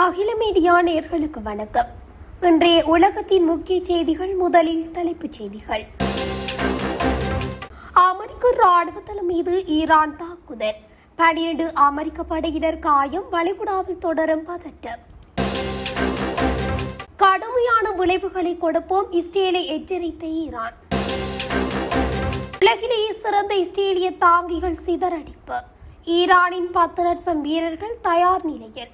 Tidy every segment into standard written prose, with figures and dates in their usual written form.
அகில மீடியா நேயர்களுக்கு வணக்கம். இன்றைய உலகத்தின் முக்கிய செய்திகள். முதலில் தலைப்புச் செய்திகள். அமெரிக்க ராணுவ தளம் மீது ஈரான் தாக்குதல், 12 அமெரிக்க படையினர் காயம், வளைகுடாவில் தொடரும் பதட்டம். கடுமையான விளைவுகளை கொடுப்போம், இஸ்ரேலை எச்சரித்த ஈரான். உலகிலேயே சிறந்த இஸ்ரேலிய தாங்கிகள் சிதறடிப்பு, ஈரானின் 10 லட்சம் வீரர்கள் தயார் நிலையில்.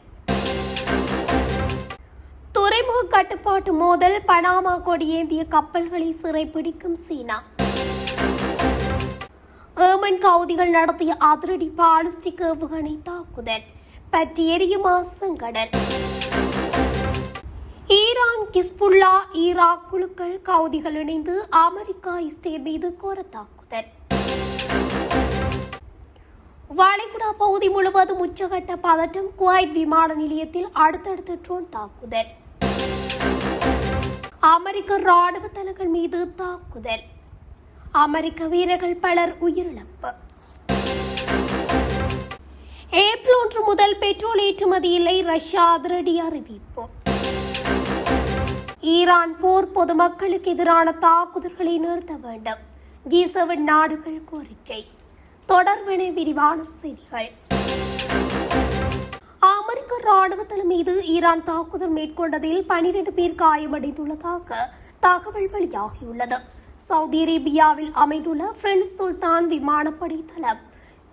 துறைமுக கட்டுப்பாட்டு மோதல், பனாமா கொடியேந்திய கப்பல்களை சிறைப்பிடிக்கும் சீனா. ஏமன் கவுதிகள் நடத்திய அதிரடி பாலிஸ்டிக் ஏவுகணை தாக்குதல், பற்றி எரியுமா செங்கடல். ஈரான், கிஸ்புல்லா, ஈராக் குழுக்கள் கவுதிகள் இணைந்து அமெரிக்கா இஸ்ரேல் மீது கோர தாக்குதல். வளைகுடா பகுதி முழுவதும் உச்சகட்ட பதட்டம், குவைத் விமான நிலையத்தில் அடுத்தடுத்து ட்ரோன் தாக்குதல். அமெரிக்க ராணுவ தளங்கள் மீது தாக்குதல், அமெரிக்க வீரர்கள் பலர் உயிரிழப்பு. ஏப்ரல் 1 முதல் பெட்ரோல் ஏற்றுமதி இல்லை, ரஷ்யா அதிரடி அறிவிப்பு. ஈரான் போர், பொதுமக்களுக்கு எதிரான தாக்குதல்களை நிறுத்த வேண்டும், G7 நாடுகள் கோரிக்கை. தொடர்பென விரிவான செய்திகள். அமெரிக்க ராணுவ தளம் மீது ஈரான் தாக்குதல் மேற்கொண்டதில் 12 பேர் காயமடைந்துள்ளதாக தகவல் வெளியாகியுள்ளது. சவுதி அரேபியாவில் அமைந்துள்ள பிரின்ஸ் சுல்தான் விமானப்படை தளம்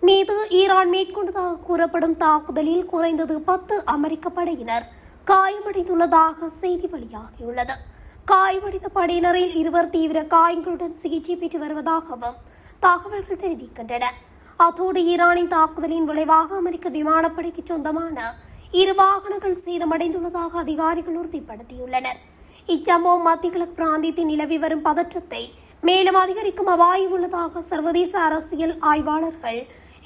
மீது ஈரான் மேற்கொண்டதாக கூறப்படும் தாக்குதலில் குறைந்தது 10 அமெரிக்க படையினர் காயமடைந்துள்ளதாக செய்தி வெளியாகியுள்ளது. காயமடைந்த படையினரில் 20 தீவிர காயங்களுடன் சிகிச்சை பெற்று வருவதாகவும் தகவல்கள் தெரிவிக்கின்றன. அத்தோடு ஈரானின் தாக்குதலின் விளைவாக அமெரிக்க விமானப்படைக்கு சொந்தமான 2 வாகனங்கள் சேதமடைந்துள்ளதாக அதிகாரிகள் உறுதிப்படுத்தியுள்ளனர். இச்சம்பவம் மத்திய கிழக்கு பிராந்தியத்தில் நிலவி வரும் பதற்றத்தை மேலும் அதிகரிக்கும் அபாயம் உள்ளதாக சர்வதேச அரசியல் ஆய்வாளர்கள்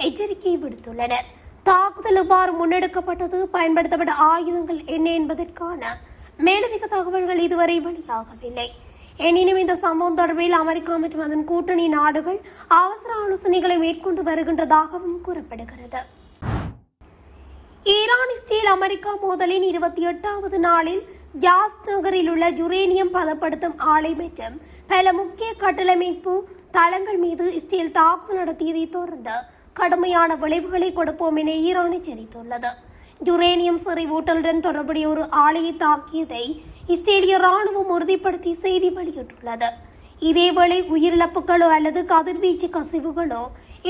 எச்சரிக்கை விடுத்துள்ளனர். தாக்குதல் எவ்வாறு முன்னெடுக்கப்பட்டது, பயன்படுத்தப்பட்ட ஆயுதங்கள் என்ன என்பதற்கான மேலதிக தகவல்கள் இதுவரை வெளியாகவில்லை. எனினும் இந்த சம்பவம் தொடர்பில் அமெரிக்கா மற்றும் அதன் கூட்டணி நாடுகள் அவசர ஆலோசனைகளை மேற்கொண்டு வருகின்றதாகவும் கூறப்படுகிறது. ஈரான் இஸ்ரேல் அமெரிக்கா மோதலின் 28வது நாளில் ஜாஸ் நகரில் உள்ள யுரேனியம் பதப்படுத்தும் ஆலை மற்றும் பல முக்கிய கட்டமைப்பு தளங்கள் மீது இஸ்ரேல் தாக்குதல் நடத்தியதை தொடர்ந்து கடுமையான விளைவுகளை கொடுப்போம் என ஈரான் எச்சரித்துள்ளது. யுரேனியம் செறிவூட்டலுடன் தொடர்புடைய ஒரு ஆலையை தாக்கியதை இஸ்ரேலிய ராணுவம் உறுதிப்படுத்தி செய்தி வெளியிட்டுள்ளது. இதேவேளை உயிரிழப்புகளோ அல்லது கதிர்வீச்சு கசிவுகளோ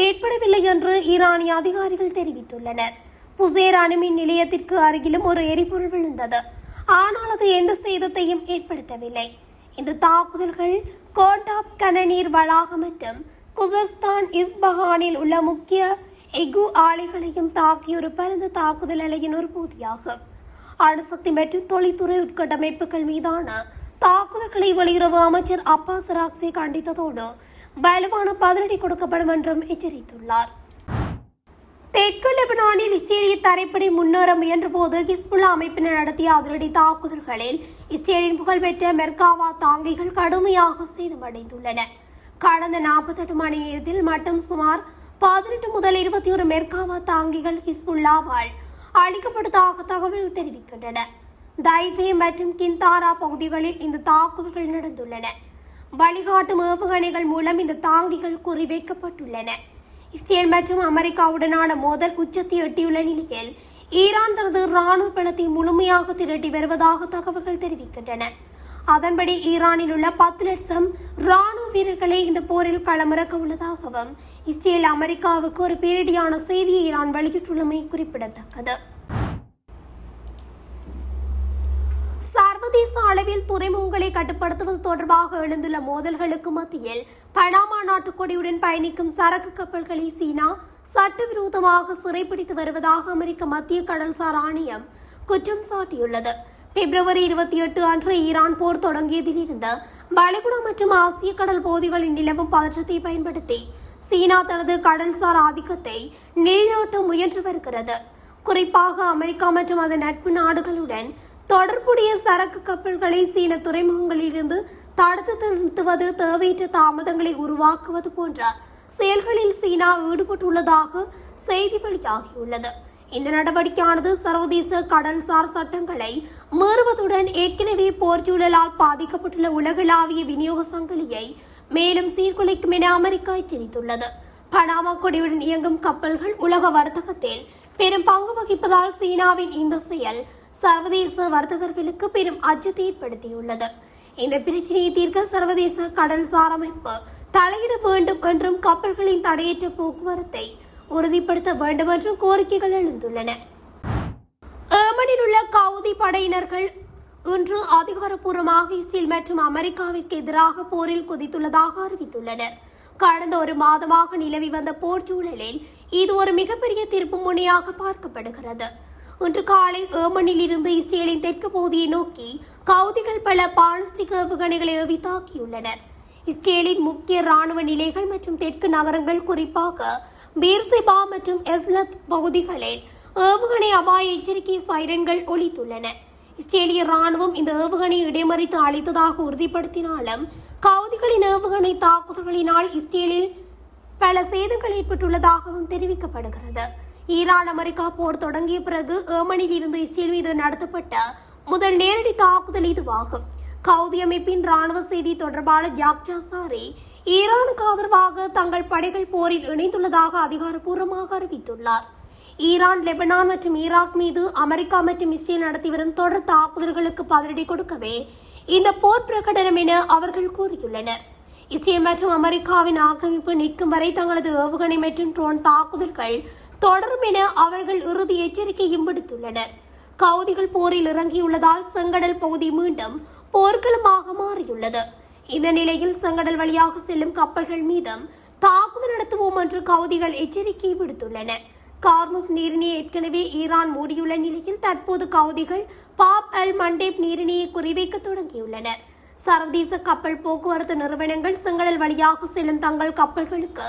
ஏற்படவில்லை என்று ஈரானிய அதிகாரிகள் தெரிவித்துள்ளனர். புசேர் அணுமின் நிலையத்திற்கு அருகிலும் ஒரு எரிபொருள் விழுந்தது, ஆனால் அது எந்த சேதத்தையும் ஏற்படுத்தவில்லை. இந்த தாக்குதல்கள் கோண்டாப் கனநீர் வளாகம் மற்றும் குசஸ்தான் இஸ்பஹானில் உள்ள முக்கிய எஃகு ஆலைகளையும் தாக்கிய ஒரு பரந்த தாக்குதல் அலையின் ஒரு பகுதியாகும். அணுசக்தி மற்றும் தொழில்துறை உட்கட்டமைப்புகள் மீதான தாக்குதல்களை வெளியுறவு அமைச்சர் அப்பாஸ் ராக்சி கண்டித்ததோடு வலுவான பதிலடி கொடுக்கப்படும் என்றும் எச்சரித்துள்ளார். தெற்கு லெபனானில் இஸ்ரேலிய தரைப்படை முன்னேற முயன்றபோது ஹிஸ்புல்லா அமைப்பினர் நடத்திய அதிரடி தாக்குதல்களில் இஸ்ரேலின் புகழ்பெற்ற மெர்காவா தாங்கிகள் கடுமையாக சேதமடைந்துள்ளன. கடந்த 48 மணி நேரத்தில் மட்டும் சுமார் 18 முதல் 21 மெர்காவா தாங்கிகள் ஹிஸ்புல்லாவால் அளிக்கப்பட்டதாக தகவல்கள் தெரிவிக்கின்றன. தைவே மற்றும் கிந்தாரா பகுதிகளில் இந்த தாக்குதல்கள் நடந்துள்ளன. வழிகாட்டும் ஏவுகணைகள் மூலம் இந்த தாங்கிகள் குறிவைக்கப்பட்டுள்ளன. இஸ்ரேல் மற்றும் அமெரிக்காவுடனான மோதல் உச்சத்தை எட்டியுள்ள நிலையில் ஈரான் தனது ராணுவ பலத்தை முழுமையாக திரட்டி வருவதாக தகவல்கள் தெரிவிக்கின்றன. அதன்படி ஈரானில் உள்ள 10 லட்சம் ராணுவ வீரர்களை இந்த போரில் களமிறக்க உள்ளதாகவும் இஸ்ரேல் அமெரிக்காவுக்கு ஒரு பேரிடியான செய்தியை ஈரான் வெளியிட்டுள்ளமை குறிப்பிடத்தக்கது. சர்வதேச அளவில் துறைமுகங்களை கட்டுப்படுத்துவது தொடர்பாக எழுந்துள்ள மோதல்களுக்கு மத்தியில் பனாமா நாட்டுக்கொடியுடன் பயணிக்கும் சரக்கு கப்பல்களை சீனா சட்டவிரோதமாக சிறைப்பிடித்து வருவதாக அமெரிக்க மத்திய கடல்சார் ஆணையம் குற்றம் சாட்டியுள்ளது. பிப்ரவரி 28 அன்று ஈரான் போர் தொடங்கியதிலிருந்து வளைகுடா மற்றும் ஆசிய கடல் பகுதிகளில் நிலவும் பதற்றத்தை பயன்படுத்தி சீனா தனது கடல்சார் ஆதிக்கத்தை நிலைநாட்ட முயன்று வருகிறது. குறிப்பாக அமெரிக்கா மற்றும் அதன் நட்பு நாடுகளுடன் தொடர்புடைய சரக்கு கப்பல்களை சீன துறைமுகங்களிலிருந்து தடுத்து நிறுத்துவது, தேவையற்ற தாமதங்களை உருவாக்குவது போன்ற செயல்களில் சீனா ஈடுபட்டுள்ளதாக செய்தி வெளியாகியுள்ளது. இந்த நடவடிக்கையானது சர்வதேச கடல்சார் சட்டங்களை மீறுவதுடன் ஏற்கனவே போர்ச்சூழலால் பாதிக்கப்பட்டுள்ள உலகளாவிய விநியோக சங்கிலியை மேலும் சீர்குலைக்கும் என அமெரிக்கா எச்சரித்துள்ளது. பனாமா கொடியுடன் இயங்கும் கப்பல்கள் உலக வர்த்தகத்தில் பெரும் பங்கு வகிப்பதால் சீனாவின் இந்த செயல் சர்வதேச வர்த்தகர்களுக்கு பெரும் அச்சத்தை ஏற்படுத்தியுள்ளது. இந்த பிரச்சினையை தீர்க்க சர்வதேச கடல்சார் அமைப்பு தலையிட வேண்டும் என்றும் கப்பல்களின் தடையற்ற போக்குவரத்தை உறுதிப்படுத்த வேண்டும் என்றும் கோரிக்கைகள் எழுந்துள்ளன. ஏமனில் உள்ள கவுதி படையினர்கள் இன்று அதிகாரப்பூர்வமாக இஸ்ரேல் மற்றும் அமெரிக்காவிற்கு எதிராக போரில் குதித்துள்ளதாக அறிவித்துள்ளனர். கடந்த ஒரு மாதமாக நிலவி வந்த போர் சூழலில் இது ஒரு மிகப்பெரிய திருப்பு முனையாக பார்க்கப்படுகிறது. இன்று காலை ஏமனில் இருந்து இஸ்ரேலின் தெற்கு பகுதியை நோக்கி கவுதிகள் பல பாலிஸ்டிக் ஏவுகணைகளை ஏவி தாக்கியுள்ளனர். இஸ்ரேலின் முக்கிய ராணுவ நிலைகள் மற்றும் தெற்கு நகரங்கள், குறிப்பாக பீர்செபா மற்றும் எஸ்லத் பகுதிகளில் ஏவுகணை அபாய எச்சரிக்கை சைரன்கள் ஒலித்துள்ளன. இஸ்ரேலிய ராணுவம் இந்த ஏவுகணையை இடைமறித்து அளித்ததாக உறுதிப்படுத்தினாலும் கவுதிகளின் ஏவுகணை தாக்குதல்களினால் இஸ்ரேலில் பல சேதங்கள் ஏற்பட்டுள்ளதாகவும் தெரிவிக்கப்படுகிறது. ஈரான் அமெரிக்கா போர் தொடங்கிய பிறகு ஏமனில் இருந்து இஸ்ரேல் மீது நடத்தப்பட்ட முதல் நேரடி தாக்குதல் இதுவாகும். கவுதி அமைப்பின் ராணுவ செய்தி தொடர்பாளர் ஜாக்ஜா சாரி ஈரானுக்கு ஆதரவாக தங்கள் படைகள் போரில் இணைந்துள்ளதாக அதிகாரப்பூர்வமாக அறிவித்துள்ளார். ஈரான், லெபனான் மற்றும் ஈராக் மீது அமெரிக்கா மற்றும் இஸ்ரேல் நடத்தி வரும் தொடர் தாக்குதல்களுக்கு பதிலடி கொடுக்கவே இந்த போர் பிரகடனம் என அவர்கள் கூறியுள்ளனர். இஸ்ரேல் மற்றும் அமெரிக்காவின் ஆக்கிரமிப்பு நிற்கும் வரை தங்களது ஏவுகணை மற்றும் ட்ரோன் தாக்குதல்கள் தொடரும் என அவர்கள் இறுதி எச்சரிக்கையும் விடுத்துள்ளனர். கவுதிகள் போரில் இறங்கியுள்ளதால் செங்கடல் பகுதி மீண்டும் போர்க்களமாக மாறியுள்ளது. இந்த நிலையில் செங்கடல் வழியாக செல்லும் கப்பல்கள் மீதும் தாக்குதல் நடத்துவோம் என்று கவுதிகள் எச்சரிக்கை விடுத்துள்ளன. கார்முஸ் நீரிணையை ஏற்கனவே ஈரான் மூடியுள்ள நிலையில் தற்போது கவுதிகள் பாப் அல் மண்டேப் நீரிணையை குறிவைக்க தொடங்கியுள்ளனர். சர்வதேச கப்பல் போக்குவரத்து நிறுவனங்கள் செங்கடல் வழியாக செல்லும் தங்கள் கப்பல்களுக்கு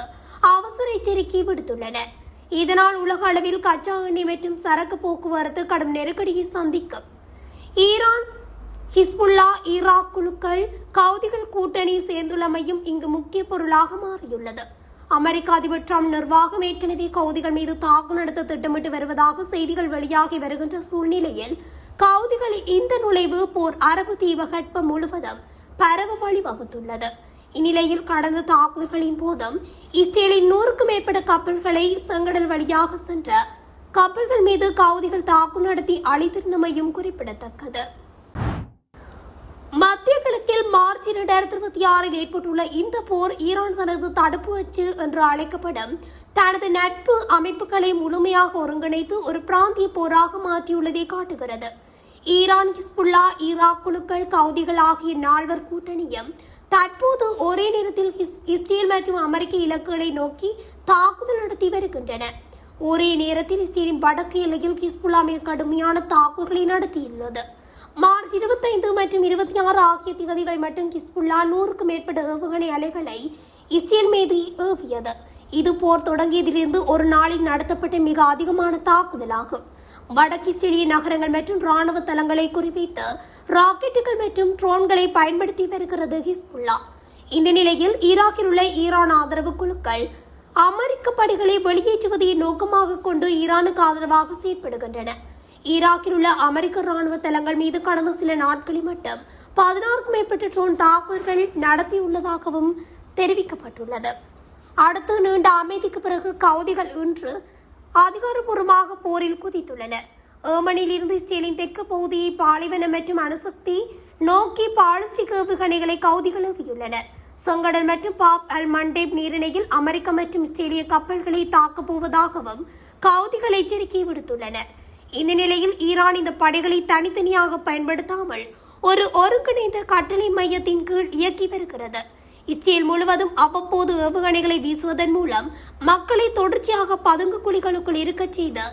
அவசர எச்சரிக்கை விடுத்துள்ளன. இதனால் உலக அளவில் கச்சா எண்ணெய் மற்றும் சரக்கு போக்குவரத்து கடும் நெருக்கடியை சந்திக்கும். ஈரான், ஹிஸ்புல்லா, ஈராக் குழுக்கள் கவுதிகள் கூட்டணி சேர்ந்துள்ளமையும் இங்கு முக்கிய பொருளாக மாறியுள்ளது. அமெரிக்க அதிபர் ட்ரம்ப் நிர்வாகம் ஏற்கனவே கவுதிகள் மீது தாக்குதல் நடத்த திட்டமிட்டு வருவதாக செய்திகள் வெளியாகி வருகின்ற சூழ்நிலையில் கவுதிகளின் இந்த நுழைவு போர் அரபு தீபகற்பம் முழுவதும் பரவ வழிவகுத்துள்ளது. இந்நிலையில் கடந்த தாக்குதல்களின் போதும் இஸ்ரேலின் 100க்கும் மேற்பட்ட கப்பல்களை செங்கடல் வழியாக சென்ற கப்பல்கள் மீது கவுதிகள் தாக்குதல் நடத்தி அழித்திருந்தமையும் குறிப்பிடத்தக்கது. மத்திய கிழக்கில் மார்ச் 2026 ஏற்பட்டுள்ள இந்த போர் ஈரான் தனது தடுப்பு அச்சு என்று அழைக்கப்படும் தனது நட்பு அமைப்புகளை முழுமையாக ஒருங்கிணைத்து ஒரு பிராந்திய போராக மாற்றியுள்ளதை காட்டுகிறது. ஈரான், ஹிஸ்புல்லா, ஈராக் குழுக்கள், கவுதிகள் ஆகிய 4 கூட்டணியும் தற்போது ஒரே நேரத்தில் இஸ்ரேல் மற்றும் அமெரிக்க இலக்குகளை நோக்கி தாக்குதல் நடத்தி வருகின்றன. ஒரே நேரத்தில் இஸ்ரேலின் வடக்கு எல்லையில் ஹிஸ்புல்லா மிக கடுமையான தாக்குதல்களை நடத்தியுள்ளது. மார்ச் 25 மற்றும் 26 ஆகிய திகதிகள் மட்டும் ஹிஸ்புல்லா 100க்கும் மேற்பட்ட ஏவுகணை அலைகளை இஸ்ரேல் மீது ஏவியது. இது போர் தொடங்கியதிலிருந்து ஒரு நாளில் நடத்தப்பட்ட மிக அதிகமான தாக்குதலாகும். வடக்கு இஸ்ரேலிய நகரங்கள் மற்றும் ராணுவ தளங்களை குறிவைத்து ராக்கெட்டுகள் மற்றும் ட்ரோன்களை பயன்படுத்தி வருகிறது ஹிஸ்புல்லா. இந்த நிலையில் ஈராக்கில் உள்ள ஈரான் ஆதரவு குழுக்கள் அமெரிக்க படைகளை வெளியேற்றுவதை நோக்கமாக கொண்டு ஈரானுக்கு ஆதரவாக செயற்படுகின்றன. ஈராக்கில் உள்ள அமெரிக்க ராணுவ தளங்கள் மீது கடந்த சில நாட்களில் மட்டும் 16க்கும் மேற்பட்ட ட்ரோன் தாக்குதல்கள் நடத்தியுள்ளதாகவும் தெரிவிக்கப்பட்டுள்ளது. அடுத்து நீண்ட அமைதிக்கு பிறகு கவுதிகள் இன்று அதிகாரப்பூர்வமாக போரில் குதித்துள்ளனர். ஏமனில் இருந்து இஸ்ரேலின் தெற்கு பகுதியை பாலைவனம் மற்றும் அணுசக்தி நோக்கி பாலிஸ்டிக் ஏவுகணைகளை கவுதிகள் ஏவியுள்ளனர். செங்கடல் மற்றும் பாப் அல் மண்டேப் நீரிணையில் அமெரிக்க மற்றும் இஸ்ரேலிய கப்பல்களை தாக்கப் போவதாகவும் கவுதிகள் எச்சரிக்கை விடுத்துள்ளனர். இந்த நிலையில் ஈரான் இந்த படைகளை தனித்தனியாக பயன்படுத்தாமல் ஒரு ஒருங்கிணைந்த கட்டளை மையத்தின் கீழ் இயக்கி வருகிறது. இஸ்ரேல் முழுவதும் அவ்வப்போது ஏவுகணைகளை வீசுவதன் மூலம் மக்களை தொடர்ச்சியாக பதுங்கு குழிகளுக்குள் இருக்கச் செய்து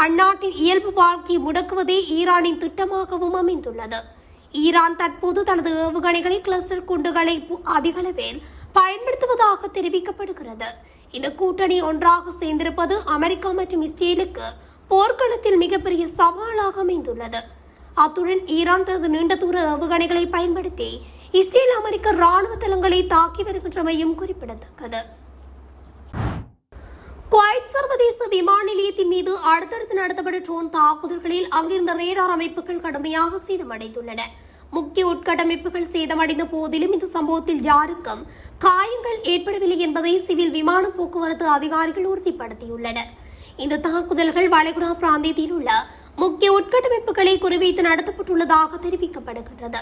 அந்நாட்டின் இயல்பு வாழ்க்கையை முடக்குவதே ஈரானின் திட்டமாகவும் அமைந்துள்ளது. ஈரான் தற்போது தனது ஏவுகணைகளை கிளஸ்டர் குண்டுகளை அதிகளவில் பயன்படுத்துவதாக தெரிவிக்கப்படுகிறது. இந்த கூட்டணி ஒன்றாக சேர்ந்திருப்பது அமெரிக்கா மற்றும் இஸ்ரேலுக்கு போர்க்களத்தில் மிகப்பெரிய சவாலாக அமைந்துள்ளது. அத்துடன் ஈரான் தனது நீண்ட தூர ஏவுகணைகளை பயன்படுத்தி இஸ்ரேல் அமெரிக்க ராணுவ தளங்களை தாக்கி வருகின்றமையும் குறிப்பிடத்தக்கது. குவைத் சர்வதேச விமான நிலையத்தின் மீது அடுத்தடுத்து நடத்தப்பட்ட ட்ரோன் தாக்குதல்களில் அங்கிருந்த ரேடார் அமைப்புகள் கடுமையாக சேதமடைந்துள்ளன. முக்கிய உட்கட்டமைப்புகள் சேதமடைந்த போதிலும் இந்த சம்பவத்தில் யாருக்கும் காயங்கள் ஏற்படவில்லை என்பதை சிவில் விமான போக்குவரத்து அதிகாரிகள் உறுதிப்படுத்தியுள்ளனர். இந்த தாக்குதல்கள் வளைகுடா பிராந்தியத்தில் உள்ள முக்கிய உட்கட்டமைப்புகளை குறிவைத்து நடத்தப்பட்டுள்ளதாக தெரிவிக்கப்படுகிறது.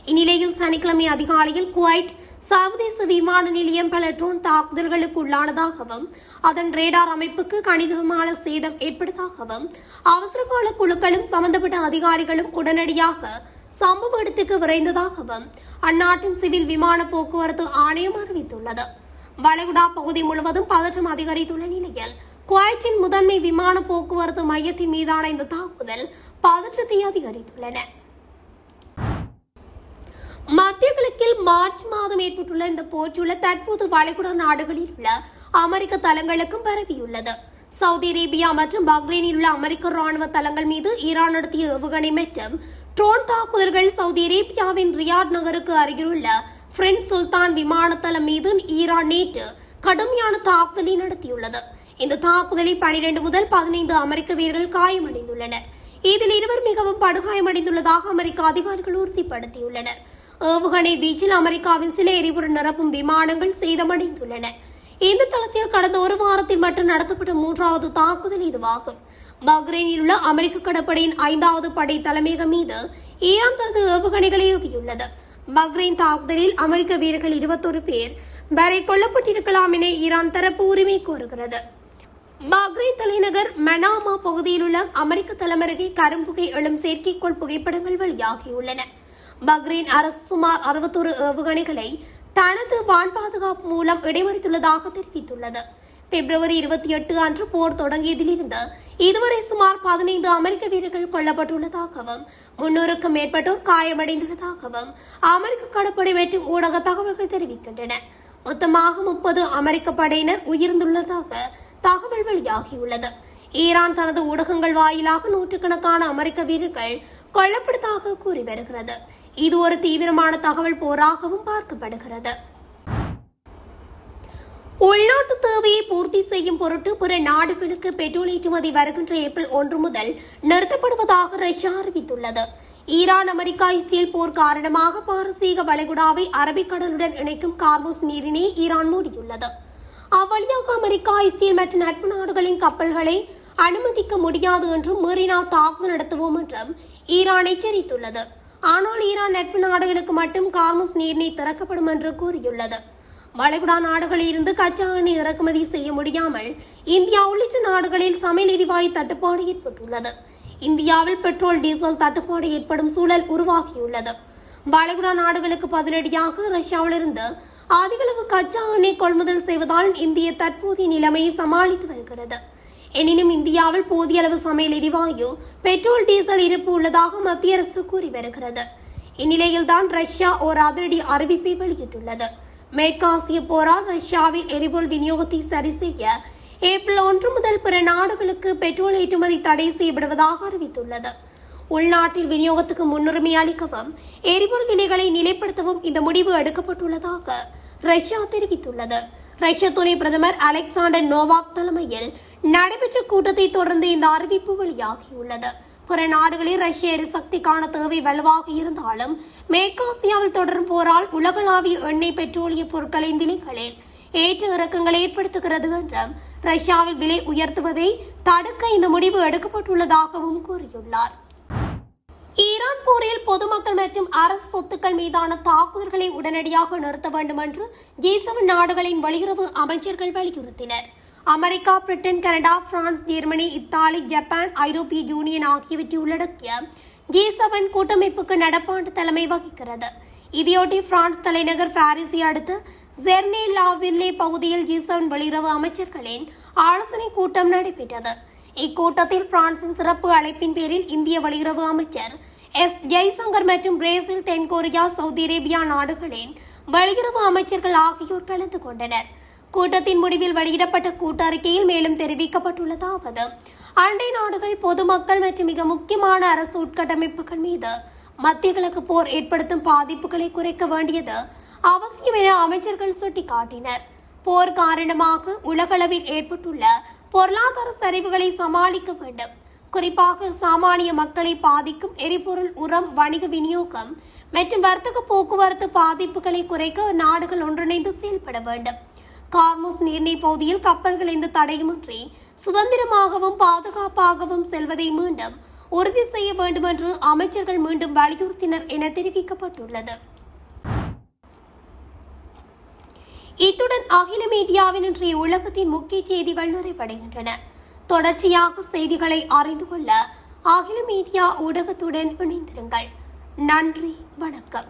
இந்நிலையில் சனிக்கிழமை அதிகாலையில் குவைட் சர்வதேச விமான நிலையம் பல ட்ரோன் தாக்குதல்களுக்கு உள்ளானதாகவும் அதன் ரேடார் அமைப்புக்கு கணிசமான சேதம் ஏற்பட்டதாகவும் அவசரகால குழுக்களும் சம்பந்தப்பட்ட அதிகாரிகளும் உடனடியாக சம்பவ இடத்துக்கு விரைந்ததாகவும் அந்நாட்டின் சிவில் விமான போக்குவரத்து ஆணையம் அறிவித்துள்ளது. வளைகுடா பகுதி முழுவதும் பதற்றம் அதிகரித்துள்ள நிலையில் குவைத்தின் முதன்மை விமான போக்குவரத்து மையத்தின் மீதான இந்த தாக்குதல் பதற்றத்தை அதிகரித்துள்ளன. மத்திய கிழக்கில் மார்ச் மாதம் ஏற்பட்டுள்ள இந்த போர்ச்சூழல் தற்போது வளைகுடா நாடுகளில் உள்ள அமெரிக்க தளங்களுக்கும் பரவியுள்ளது. சவுதி அரேபியா மற்றும் பஹ்ரைனில் உள்ள அமெரிக்க ராணுவ தளங்கள் மீது ஈரான் நடத்திய ஏவுகணை மற்றும் ட்ரோன் தாக்குதல்கள் சவுதி அரேபியாவின் ரியாத் நகருக்கு அருகிலுள்ள பிரின்ஸ் சுல்தான் விமான தளம் மீது ஈரான் நேற்று கடுமையான தாக்குதலை நடத்தியுள்ளது. இந்த தாக்குதலில் 12 முதல் 15 அமெரிக்க வீரர்கள் காயமடைந்துள்ளனர். இதில் 2 மிகவும் படுகாயமடைந்துள்ளதாக அமெரிக்க அதிகாரிகள் உறுதிப்படுத்தியுள்ளனர். ஏவுகணை வீச்சில் அமெரிக்காவின் சில எரிபொருள் நிரப்பும் விமானங்கள் சேதமடைந்துள்ளன. இந்த தளத்தில் கடந்த ஒரு வாரத்தில் மட்டும் நடத்தப்பட்ட 3வது தாக்குதல் இதுவாகும். பஹ்ரைனில் உள்ள அமெரிக்க கடற்படையின் 5வது படை தலைமையகம் மீது ஈரான் தனது ஏவுகணைகளை ஏவியுள்ளது. பஹ்ரைன் தாக்குதலில் அமெரிக்க வீரர்கள் 21 பேர் வரை கொல்லப்பட்டிருக்கலாம் என ஈரான் தரப்பு உரிமை கோருகிறது. பஹ்ரைன் தலைநகர் மனாமா பகுதியில் உள்ள அமெரிக்க தலைமருகே கரும்புகை எழும் செயற்கைக்கோள் புகைப்படங்கள் வெளியாகியுள்ளன. பஹ்ரைன் அரசு சுமார் 61 ஏவுகணைகளை தனது வான் பாதுகாப்பு மூலம் இடைமறித்துள்ளதாக தெரிவித்துள்ளது. பிப்ரவரி 28 அன்று போர் தொடங்கியதிலிருந்து இதுவரை சுமார் 15 அமெரிக்க வீரர்கள் கொல்லப்பட்டுள்ளதாகவும் 300க்கும் மேற்பட்டோர் காயமடைந்துள்ளதாகவும் அமெரிக்க கடற்படை மற்றும் ஊடக தகவல்கள் தெரிவிக்கின்றன. மொத்தமாக 30 அமெரிக்க படையினர் உயிர்ந்துள்ளதாக தகவல் வெளியாகியுள்ளது. ஈரான் தனது ஊடகங்கள் வாயிலாக நூற்றுக்கணக்கான அமெரிக்க வீரர்கள் கொல்லப்பட்டதாக கூறி வருகிறது. இது ஒரு தீவிரமான தகவல் போராகவும் பார்க்கப்படுகிறது. உள்நாட்டு தேவையை பூர்த்தி செய்யும் பொருட்டு பிற நாடுகளுக்கு பெட்ரோல் ஏற்றுமதி வருகின்ற ஏப்ரல் 1 முதல் நிறுத்தப்படுவதாக ரஷ்யா அறிவித்துள்ளது. ஈரான் அமெரிக்கா இஸ்ரேல் போர் காரணமாக பாரசீக வளைகுடாவை அரபிக்கடலுடன் இணைக்கும் கார்முஸ் நீரினை ஈரான் மூடியுள்ளது. அவ்வழியாக அமெரிக்கா இஸ்ரேல் மற்றும் நட்பு நாடுகளின் கப்பல்களை அனுமதிக்க முடியாது என்றும் மீறினால் தாக்குதல் நடத்துவோம் என்றும் ஈரான் எச்சரித்துள்ளது. ஆனால் ஈரான் நட்பு நாடுகளுக்கு மட்டும் கார்முஸ் நீரிணை திறக்கப்படும் என்று கூறியுள்ளது. வளைகுடா நாடுகளில் இருந்து கச்சா எண்ணெய் இறக்குமதி செய்ய முடியாமல் இந்தியா உள்ளிட்ட நாடுகளில் சமையல் எரிவாயு தட்டுப்பாடு ஏற்பட்டுள்ளது. இந்தியாவில் பெட்ரோல் டீசல் தட்டுப்பாடு ஏற்படும் சூழல் உருவாகியுள்ளது. வளைகுடா நாடுகளுக்கு பதிலடியாக ரஷ்யாவிலிருந்து அதிகளவு கச்சா எண்ணெய் கொள்முதல் செய்வதால் இந்திய தற்போதைய நிலைமையை சமாளித்து வருகிறது. எனினும் இந்தியாவில் போதிய அளவு சமையல் எரிவாயு பெட்ரோல் டீசல் இருப்பு உள்ளதாக மத்திய அரசு கூறி வருகிறது. இந்நிலையில்தான் ரஷ்யா ஓர் அதிரடி அறிவிப்பை வெளியிட்டுள்ளது. மேற்காசிய போரால் ரஷ்யாவின் எரிபொருள் விநியோகத்தை சரி செய்ய ஏப்ரல் 1 முதல் பிற நாடுகளுக்கு பெட்ரோல் ஏற்றுமதி தடை செய்யப்படுவதாக அறிவித்துள்ளது. உள்நாட்டில் விநியோகத்துக்கு முன்னுரிமை அளிக்கவும் எரிபொருள் விலைகளை நிலைப்படுத்தவும் இந்த முடிவு எடுக்கப்பட்டுள்ளதாக ரஷ்யா தெரிவித்துள்ளது. ரஷ்ய துணை பிரதமர் அலெக்சாண்டர் நோவாக் தலைமையில் நடைபெற்ற கூட்டத்தை தொடர்ந்து இந்த அறிவிப்பு வெளியாகியுள்ளது. பிற நாடுகளில் ரஷ்ய எரிசக்திக்கான தேவை வலுவாக இருந்தாலும் மேற்காசியாவில் தொடரும் போரால் உலகளாவிய எண்ணெய் பெட்ரோலிய பொருட்களின் விலைகளில் ஏற்ற இறக்கங்கள் ஏற்படுத்துகிறது என்றும் ரஷ்யாவில் விலை உயர்த்துவதை தடுக்க இந்த முடிவு எடுக்கப்பட்டுள்ளதாகவும் கூறியுள்ளார். ஈரான் போரில் பொதுமக்கள் மற்றும் அரசு சொத்துக்கள் மீதான தாக்குதல்களை உடனடியாக நிறுத்த வேண்டும் என்று G7 நாடுகளின் வெளியுறவு அமைச்சர்கள் வலியுறுத்தினர். America, Britain, Canada, France, Germany, Italy, Japan, ஐரோப்பிய யூனியன் ஆகியவற்றை உள்ளடக்கிய G7 கூட்டமைப்புக்கு நடப்பாண்டு தலைமை வகிக்கிறது. இதையொட்டி பிரான்ஸ் தலைநகர் பாரிஸை அடுத்த ஜெர்னே-லா-வில்லே பகுதியில் G7 வெளியுறவு அமைச்சர்களின் ஆலோசனை கூட்டம் நடைபெற்றது. இக்கூட்டத்தில் பிரான்சின் சிறப்பு அழைப்பின் பேரில் இந்திய வெளியுறவு அமைச்சர் S. ஜெய்சங்கர் மற்றும் பிரேசில், தென்கொரியா, சவுதி அரேபியா நாடுகளின் வெளியுறவு அமைச்சர்கள் ஆகியோர் கலந்து கொண்டனர். கூட்டத்தின் முடிவில் வெளியிடப்பட்ட கூட்டறிக்கையில் மேலும் தெரிவிக்கப்பட்டுள்ளதாவது, அண்டை நாடுகள், பொதுமக்கள் மற்றும் மிக முக்கியமான அரசு உட்கட்டமைப்புகள் மீது மத்திய கிழக்கு போர் ஏற்படுத்தும் பாதிப்புகளை குறைக்க வேண்டியது அவசியம் என அமைச்சர்கள் சுட்டிக்காட்டினர். போர் காரணமாக உலகளவில் ஏற்பட்டுள்ள பொருளாதார சரிவுகளை சமாளிக்க வேண்டும். குறிப்பாக சாமானிய மக்களை பாதிக்கும் எரிபொருள், உரம், வணிக விநியோகம் மற்றும் வர்த்தக போக்குவரத்து பாதிப்புகளை குறைக்க நாடுகள் ஒன்றிணைந்து செயல்பட வேண்டும். கார்முஸ் நீர்நிலை பகுதியில் கப்பல்கள் எந்த தடையுமின்றி சுதந்திரமாகவும் பாதுகாப்பாகவும் செல்வதை மீண்டும் உறுதி செய்ய வேண்டும் என்று அமைச்சர்கள் மீண்டும் வலியுறுத்தினர் என தெரிவிக்கப்பட்டுள்ளது. இத்துடன் அகில மீடியாவின் இன்றைய உலகத்தின் முக்கிய செய்திகள் நிறைவடைகின்றன. தொடர்ச்சியாக செய்திகளை அறிந்து கொள்ள அகில மீடியா ஊடகத்துடன் இணைந்திருங்கள். நன்றி, வணக்கம்.